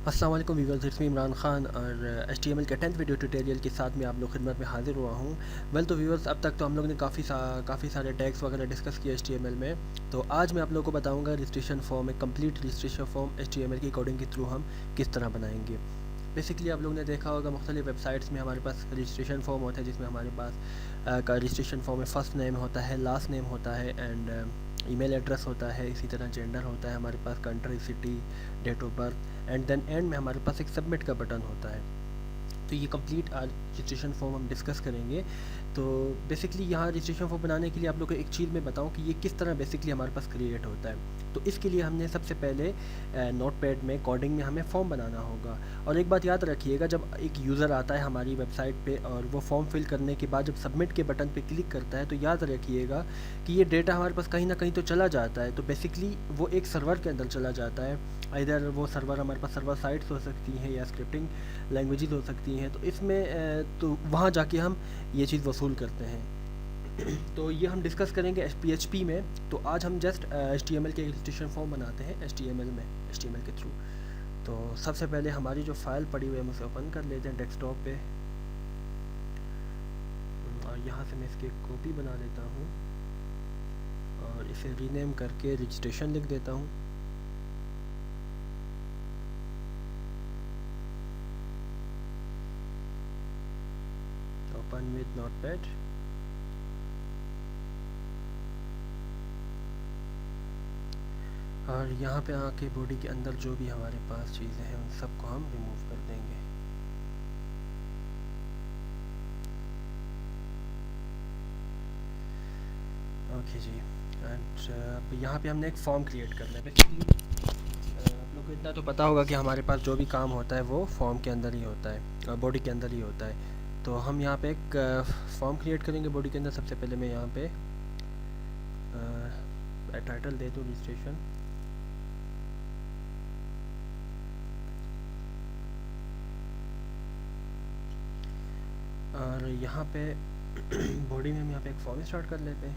अस्सलाम वालेकुम viewers, it's me Imran Khan और HTML के 10th वीडियो ट्यूटोरियल के साथ मैं आप लोग खिदमत में हाजिर हुआ हूँ। तो व्यूअर्स, अब तक तो हम लोग ने काफ़ी सारे टैग्स वगैरह डिस्कस किए HTML में। तो आज मैं आप लोगों को बताऊँगा रजिस्ट्रेशन फॉर्म, एक कंप्लीट रजिस्ट्रेशन फॉर्म HTML की कोडिंग के थ्रू हम किस तरह बनाएंगे। बेसिकली आप लोग ने देखा होगा मुख्तलिफ वेबसाइट्स में हमारे पास रजिस्ट्रेशन फॉर्म होता है, जिसमें हमारे पास का रजिस्ट्रेशन फॉर्म में फ़र्स्ट नेम होता है, लास्ट नेम होता है एंड ईमेल एड्रेस होता है, इसी तरह जेंडर होता है, हमारे पास country, city, date of birth and then end में हमारे पास एक सबमिट का बटन होता है। तो ये कंप्लीट आज रजिस्ट्रेशन फॉर्म हम डिस्कस करेंगे। तो बेसिकली यहाँ रजिस्ट्रेशन फॉर्म बनाने के लिए आप लोग को एक चीज़ मैं बताऊँ कि ये किस तरह बेसिकली हमारे पास क्रिएट होता है। तो इसके लिए हमने सबसे पहले नोटपैड में कोडिंग में हमें फॉर्म बनाना होगा। और एक बात याद रखिएगा, जब एक यूज़र आता है हमारी वेबसाइट पे और वो फॉर्म फिल करने के बाद जब सबमिट के बटन पे क्लिक करता है, तो याद रखिएगा कि ये डेटा हमारे पास कहीं ना कहीं तो चला जाता है। तो बेसिकली वो एक सर्वर के अंदर चला जाता है। इधर वो सर्वर हमारे पास सर्वर साइट्स हो सकती हैं या स्क्रिप्टिंग लैंग्वेजेस हो सकती हैं। तो इसमें तो वहाँ जाके हम ये चीज़ वसूल करते हैं। तो ये हम डिस्कस करेंगे PHP में। तो आज हम जस्ट HTML के रजिस्ट्रेशन फॉर्म बनाते हैं HTML के थ्रू। तो सबसे पहले हमारी जो फाइल पड़ी हुई है हम उसे ओपन कर लेते हैं डेस्कटॉप पे, और यहाँ से मैं इसकी एक कॉपी बना लेता हूँ और इसे रीनेम करके रजिस्ट्रेशन लिख देता हूँ। Open with notepad. और यहाँ पे आके बॉडी के अंदर जो भी हमारे पास चीज़ें हैं उन सबको हम रिमूव कर देंगे। Okay ji. एंड अब यहाँ पे हमने एक फॉर्म क्रिएट करना है। बेसिकली आप लोग को इतना तो पता होगा कि हमारे पास जो भी काम होता है वो फॉर्म के अंदर ही होता है, बॉडी के अंदर ही होता है। तो हम यहाँ पे एक फॉर्म क्रिएट करेंगे बॉडी के अंदर। सबसे पहले मैं यहाँ पे टाइटल दे दूँ रजिस्ट्रेशन। और यहाँ पे बॉडी में हम यहाँ पे एक फॉर्म स्टार्ट कर लेते हैं।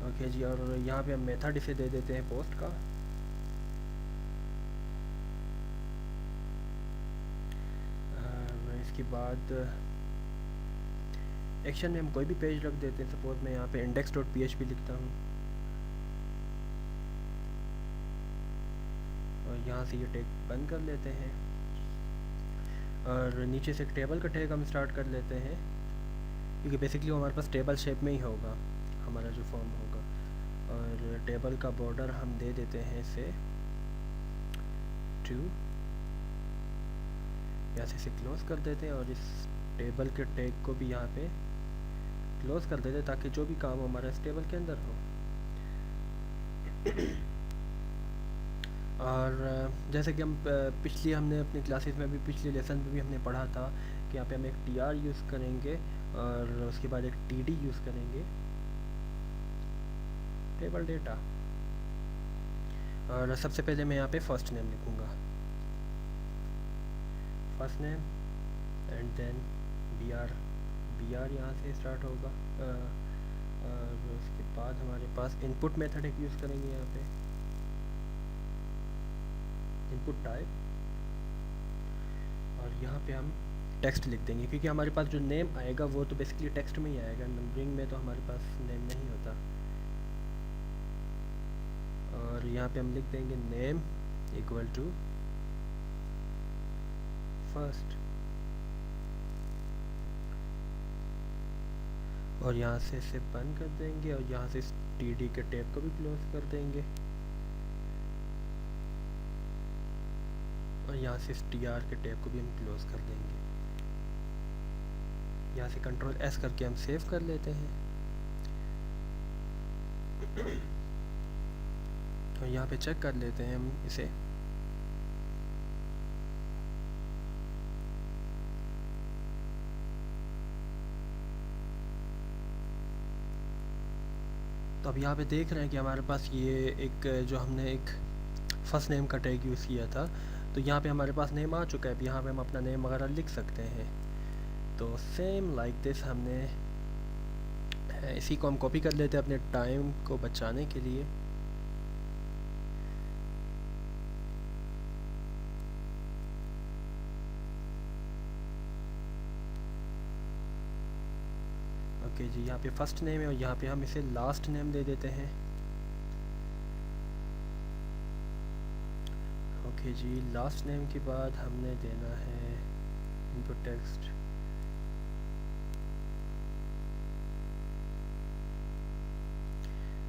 ओके जी। और यहाँ पे हम मेथड इसे दे देते हैं पोस्ट का। और इसके बाद एक्शन में हम कोई भी पेज रख देते हैं। सपोज मैं यहाँ पे index.php लिखता हूँ और यहाँ से ये टैग बंद कर लेते हैं। और नीचे से एक टेबल का टैग हम स्टार्ट कर लेते हैं, क्योंकि बेसिकली वो हमारे पास टेबल शेप में ही होगा हमारा जो फॉर्म होगा। और टेबल का बॉर्डर हम दे देते हैं इसे 2, यहाँ से इसे क्लोज़ कर देते हैं और इस टेबल के टैग को भी यहाँ पे क्लोज़ कर देते हैं, ताकि जो भी काम हमारा इस टेबल के अंदर हो। और जैसे कि हम हमने अपनी क्लासेस में भी, पिछले लेसन में भी हमने पढ़ा था कि यहाँ पे हम एक tr यूज़ करेंगे और उसके बाद एक td यूज़ करेंगे, टेबल डेटा। और सबसे पहले मैं यहाँ पे फर्स्ट नेम लिखूँगा, first name and then br यहाँ से स्टार्ट होगा। और उसके बाद हमारे पास इनपुट मेथड एक यूज़ करेंगे यहाँ पे, इनपुट टाइप। और यहाँ पे हम टेक्स्ट लिख देंगे, क्योंकि हमारे पास जो नेम आएगा वो तो बेसिकली टेक्स्ट में ही आएगा, नंबरिंग में तो हमारे पास नेम नहीं होता। और यहाँ पे हम लिख देंगे नेम इक्वल टू फर्स्ट। और यहाँ से इसे बंद कर देंगे और यहाँ से इस TD के टैब को भी क्लोज कर देंगे और यहाँ से इस TR के टैब को भी हम क्लोज कर देंगे। यहाँ से कंट्रोल S करके हम सेव कर लेते हैं। और यहाँ पे चेक कर लेते हैं हम इसे। तो अब यहाँ पे देख रहे हैं कि हमारे पास ये एक जो हमने एक फर्स्ट नेम का टैग यूज़ किया था, तो यहाँ पे हमारे पास नेम आ चुका है। अब यहाँ पे हम अपना नेम वगैरह लिख सकते हैं। तो सेम लाइक दिस हमने इसी को हम कॉपी कर लेते हैं अपने टाइम को बचाने के लिए। ओके जी, यहाँ पे फर्स्ट नेम है और यहाँ पे हम इसे लास्ट नेम दे देते हैं। ओके जी, लास्ट नेम के बाद हमने देना है इनपुट टेक्स्ट।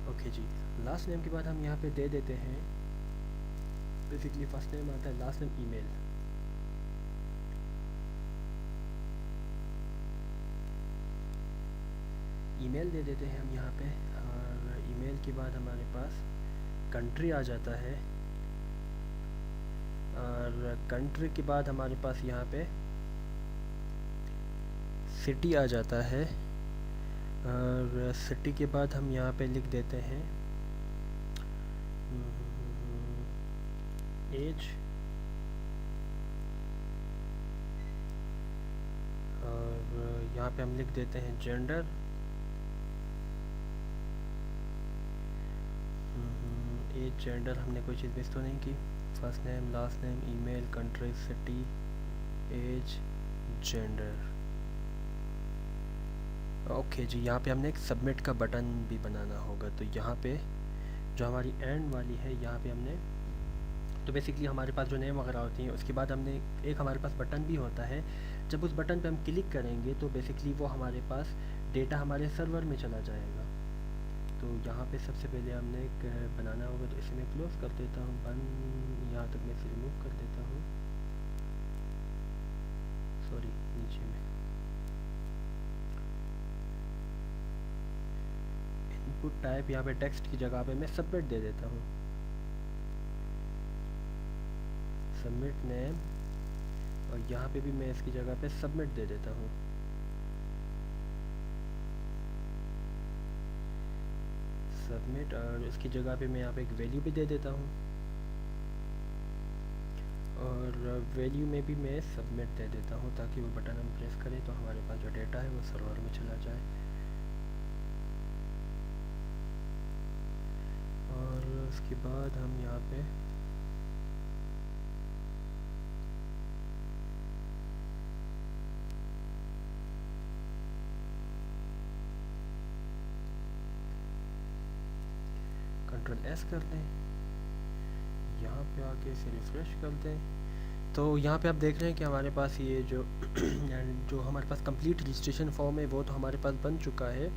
ओके जी, लास्ट नेम के बाद हम यहाँ पे दे देते हैं, बेसिकली फर्स्ट नेम आता है, लास्ट नेम ईमेल। ईमेल दे देते हैं हम यहाँ पे, और ईमेल के बाद हमारे पास कंट्री आ जाता है, और कंट्री के बाद हमारे पास यहाँ पे सिटी आ जाता है, और सिटी के बाद हम यहाँ पे लिख देते हैं एज, और यहाँ पे हम लिख देते हैं जेंडर, एज जेंडर हमने कोई चीज़ मिस तो नहीं की, first name last name email country city age gender. Okay जी, यहाँ पे हमने एक सबमिट का बटन भी बनाना होगा, तो यहाँ पे जो हमारी एंड वाली है यहाँ पे हमने, तो बेसिकली हमारे पास जो नेम वगैरह होती हैं उसके बाद हमने एक हमारे पास बटन भी होता है, जब उस बटन पे हम क्लिक करेंगे तो बेसिकली वो हमारे पास डेटा हमारे सर्वर में चला जाएगा। तो यहाँ पे सबसे पहले हमने एक बनाना होगा, तो इसे मैं क्लोज कर देता हूँ, बंद, यहाँ तक मैं इसे रिमूव कर देता हूँ, सॉरी नीचे में इनपुट टाइप, यहाँ पे टेक्स्ट की जगह पे मैं सबमिट दे देता हूँ, सबमिट नेम, और यहाँ पे भी मैं इसकी जगह पे सबमिट दे देता हूँ। सबमिट, और इसकी जगह पे मैं यहाँ पे एक वैल्यू भी दे देता हूँ, और वैल्यू में भी मैं सबमिट दे देता हूँ, ताकि वो बटन हम प्रेस करें तो हमारे पास जो डेटा है वो सर्वर में चला जाए। और उसके बाद हम यहाँ पे कंट्रोल एस कर दें, यहाँ पे आके इसे रिफ़्रेश कर दें, तो यहाँ पे आप देख रहे हैं कि हमारे पास ये जो हमारे पास कंप्लीट रजिस्ट्रेशन फॉर्म है वो तो हमारे पास बन चुका है,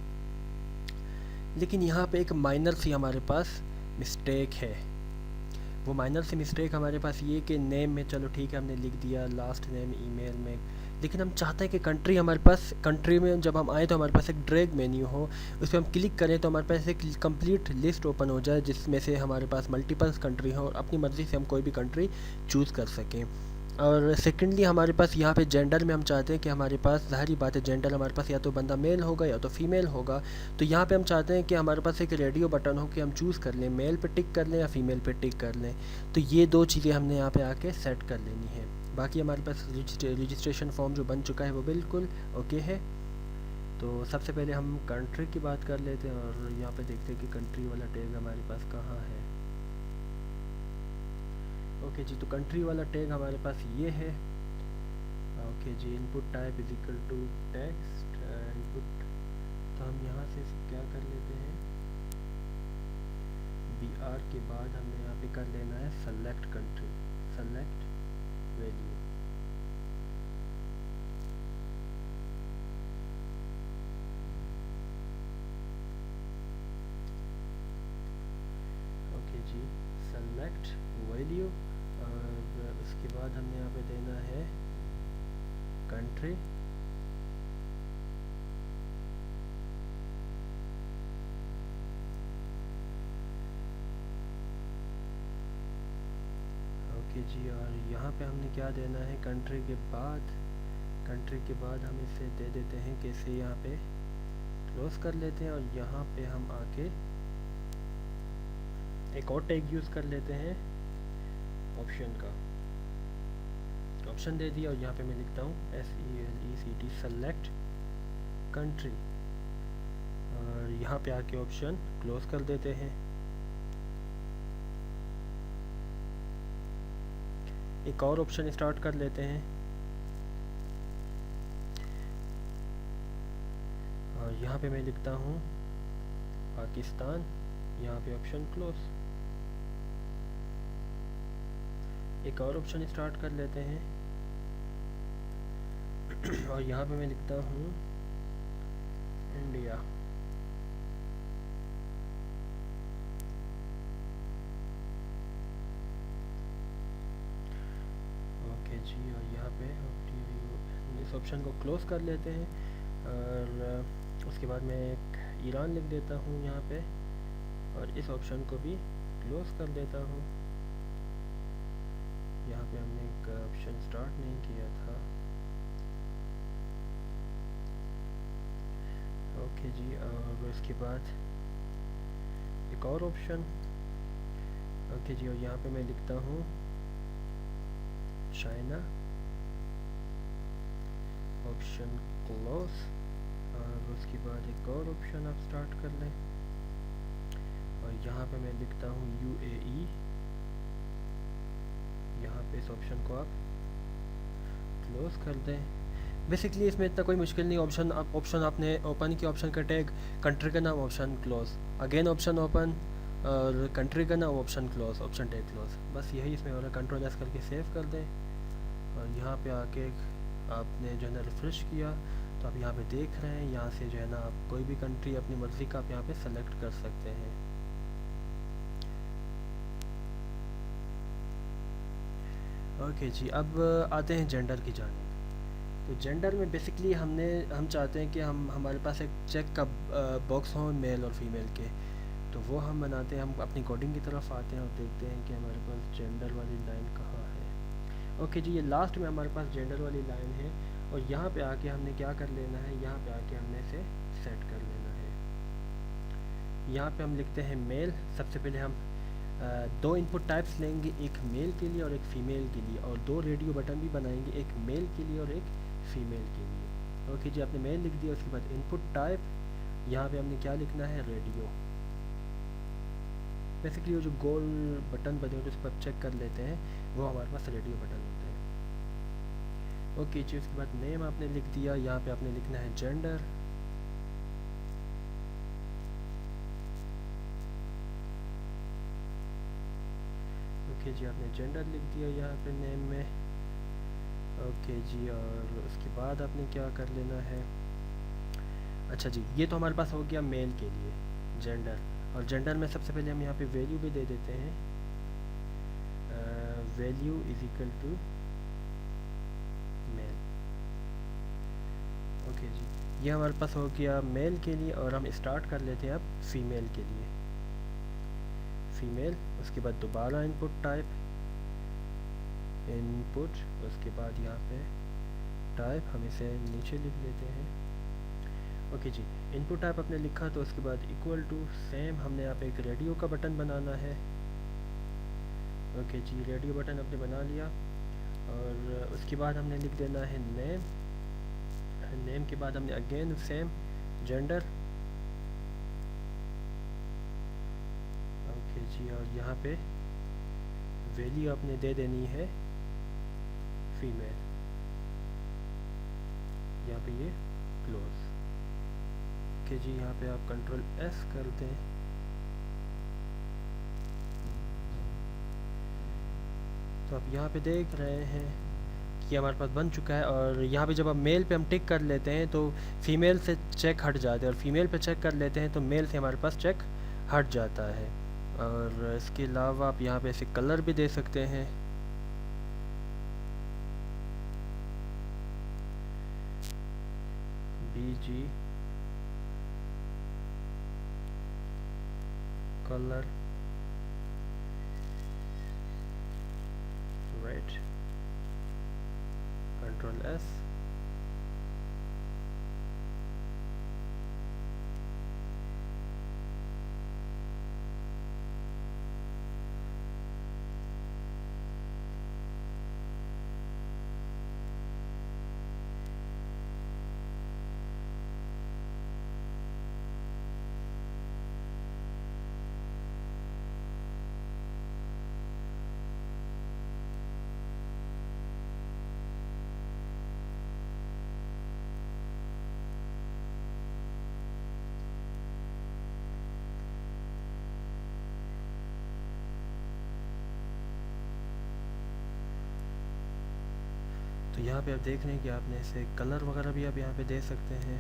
लेकिन यहाँ पे एक माइनर सी हमारे पास मिस्टेक है। वो माइनर सी मिस्टेक हमारे पास ये कि नेम में चलो ठीक है हमने लिख दिया लास्ट नेम ईमेल में, लेकिन हम चाहते हैं कि कंट्री हमारे पास, कंट्री में जब हम आए तो हमारे पास एक ड्रैग मेन्यू हो, उस पर हम क्लिक करें तो हमारे पास एक कंप्लीट लिस्ट ओपन हो जाए जिसमें से हमारे पास मल्टीपल्स कंट्री हो और अपनी मर्ज़ी से हम कोई भी कंट्री चूज़ कर सकें। और सेकेंडली हमारे पास यहाँ पे जेंडर में हम चाहते हैं कि हमारे पास, ज़ाहिर बात है जेंडर हमारे पास या तो बंदा मेल होगा या तो फीमेल होगा, तो यहाँ पे हम चाहते हैं कि हमारे पास एक रेडियो बटन हो कि हम चूज़ कर लें, मेल पे टिक कर लें या फीमेल पे टिक कर लें। तो ये दो चीज़ें हमने यहाँ पे आके सेट कर लेनी है। बाकी हमारे पास रजिस्ट्रेशन फॉर्म जो बन चुका है वो बिल्कुल ओके है। तो सबसे पहले हम कंट्री की बात कर लेते हैं, और यहाँ पे देखते हैं कि कंट्री वाला टैग हमारे पास कहाँ है। ओके जी, तो कंट्री वाला टैग हमारे पास ये है। ओके जी, input type is equal to text input, तो हम यहाँ से क्या कर लेते हैं, BR के बाद हमने यहाँ पे कर लेना है select country, select value. Okay जी, सेलेक्ट वैल्यू, और उसके बाद हमने यहाँ पे देना है कंट्री, ओके जी, और यहाँ पे हमने क्या देना है कंट्री के बाद, कंट्री के बाद हम इसे दे देते हैं कि इसे यहाँ पे क्लोज कर लेते हैं, और यहाँ पे हम आके एक और टैग यूज़ कर लेते हैं ऑप्शन का, ऑप्शन दे दिया, और यहाँ पे मैं लिखता हूँ SELECT सेलेक्ट कंट्री, और यहाँ पे आके ऑप्शन क्लोज कर देते हैं। एक और ऑप्शन स्टार्ट कर लेते हैं, और यहाँ पे मैं लिखता हूँ पाकिस्तान, यहाँ पे ऑप्शन क्लोज। एक और ऑप्शन स्टार्ट कर लेते हैं और यहाँ पे मैं लिखता हूँ इंडिया। ओके जी, और यहाँ पे इस ऑप्शन को क्लोज कर लेते हैं और उसके बाद मैं एक ईरान लिख देता हूँ यहाँ पे और इस ऑप्शन को भी क्लोज कर देता हूँ। यहाँ पे हमने एक ऑप्शन स्टार्ट नहीं किया था। ओके जी, और उसके बाद एक और ऑप्शन। ओके जी, और यहाँ पे मैं लिखता हूँ चाइना, ऑप्शन क्लोज। और उसके बाद एक और ऑप्शन आप स्टार्ट कर लें और यहाँ पे मैं लिखता हूँ UAE। यहाँ पे इस ऑप्शन को आप क्लोज कर दें। बेसिकली इसमें इतना कोई मुश्किल नहीं। ऑप्शन आपने ओपन किया, ऑप्शन का टैग, कंट्री का नाम, option close, again option open और कंट्री का नाम, option close, option tag close. बस यही इसमें हो रहा है। कंट्रोल एस करके सेव कर दें और यहाँ पे आके आपने जो है ना रिफ़्रेश किया तो आप यहाँ पे देख रहे हैं, यहाँ से जो है ना आप कोई भी कंट्री अपनी मर्ज़ी का आप यहाँ पे सेलेक्ट कर सकते हैं। ओके जी, अब आते हैं जेंडर की जानिब। तो जेंडर में बेसिकली हम चाहते हैं कि हमारे पास एक चेक का बॉक्स हो मेल और फीमेल के। तो वो हम बनाते हैं। हम अपनी कोडिंग की तरफ आते हैं और देखते हैं कि हमारे पास जेंडर वाली लाइन कहाँ है। ओके जी, ये लास्ट में हमारे पास जेंडर वाली लाइन है और यहाँ पे आके हमने क्या कर लेना है, यहाँ पे आके हमने इसे सेट कर लेना है। यहाँ पे हम लिखते हैं मेल। सबसे पहले हम दो इनपुट टाइप्स लेंगे, एक मेल के लिए और एक फ़ीमेल के लिए, और दो रेडियो बटन भी बनाएंगे, एक मेल के लिए और एक फ़ीमेल के लिए। ओके जी, आपने मेल लिख दिया। उसके बाद इनपुट टाइप, यहाँ पे हमने क्या लिखना है, रेडियो। बेसिकली वो जो गोल बटन बने होते हैं उस पर चेक कर लेते हैं, वो हमारे पास रेडियो बटन होते हैं। ओके जी, उसके बाद नेम आपने लिख दिया। यहाँ पे आपने लिखना है जेंडर। ओके जी, आपने जेंडर लिख दिया यहाँ पे नेम में। ओके जी, और उसके बाद आपने क्या कर लेना है, अच्छा जी, ये तो हमारे पास हो गया मेल के लिए जेंडर। और जेंडर में सबसे पहले हम यहाँ पे वैल्यू भी दे देते हैं। Value is equal to male. Okay जी, ये हमारे पास हो गया मेल के लिए। और हम स्टार्ट कर लेते हैं अब फीमेल के लिए। फीमेल, उसके बाद दोबारा इनपुट टाइप, इनपुट, उसके बाद यहाँ पे टाइप, हम इसे नीचे लिख लेते हैं। ओके जी, इनपुट टाइप आपने लिखा तो उसके बाद इक्वल टू सेम, हमने यहाँ पे एक रेडियो का बटन बनाना है। ओके जी, रेडियो बटन आपने बना लिया और उसके बाद हमने लिख देना है नेम। नेम के बाद हमने अगेन सेम जेंडर। ओके जी, और यहाँ पे वैल्यू आपने दे देनी है फीमेल। यहाँ पे ये क्लोज। ओके जी, यहाँ पे आप कंट्रोल एस कर दें। तो आप यहाँ पे देख रहे हैं कि हमारे पास बन चुका है। और यहाँ पे जब हम मेल पे हम टिक कर लेते हैं तो फीमेल से चेक हट जाता है, और फीमेल पे चेक कर लेते हैं तो मेल से हमारे पास चेक हट जाता है। और इसके अलावा आप यहाँ पे ऐसे कलर भी दे सकते हैं। BG colour red, control S. तो यहाँ पे आप देख रहे हैं कि आपने इसे कलर वगैरह भी आप यहाँ पे दे सकते हैं,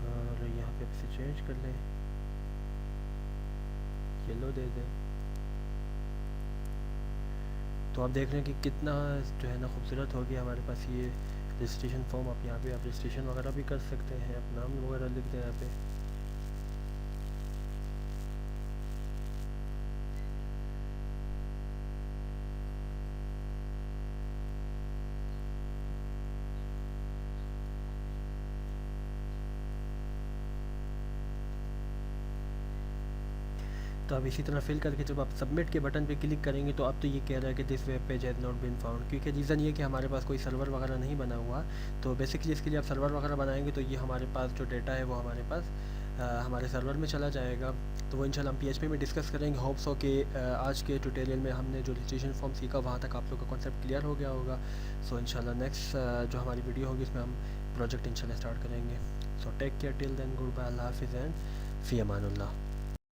और यहाँ पे आप इसे चेंज कर लें, येलो दे दें। तो आप देख रहे हैं कि कितना जो है ना खूबसूरत हो गया हमारे पास ये रजिस्ट्रेशन फॉर्म। आप यहाँ पे आप रजिस्ट्रेशन वगैरह भी कर सकते हैं, आप नाम वगैरह लिख दें यहाँ पे। तो आप इसी तरह फिल करके जब आप सबमिट के बटन पे क्लिक करेंगे तो अब तो ये कह रहा है कि this web page has not been found, क्योंकि रीज़न ये कि हमारे पास कोई सर्वर वगैरह नहीं बना हुआ। तो बेसिकली इसके लिए आप सर्वर वगैरह बनाएंगे तो ये हमारे पास जो डेटा है वो हमारे पास हमारे सर्वर में चला जाएगा। तो वो इंशाल्लाह हम PHP में डिस्कस करेंगे। होप्स हो कि आज के ट्यूटोरियल में हमने जो रजिस्ट्रेशन फॉर्म सीखा वहाँ तक आप लोग का कॉन्सेप्ट क्लियर हो गया होगा। सो इंशाल्लाह नेक्स्ट जो हमारी वीडियो होगी इसमें हम प्रोजेक्ट इंशाल्लाह स्टार्ट करेंगे। So take care till then, good bye, अल्लाह हाफिज़ एंड फ़ी अमानुल्लाह।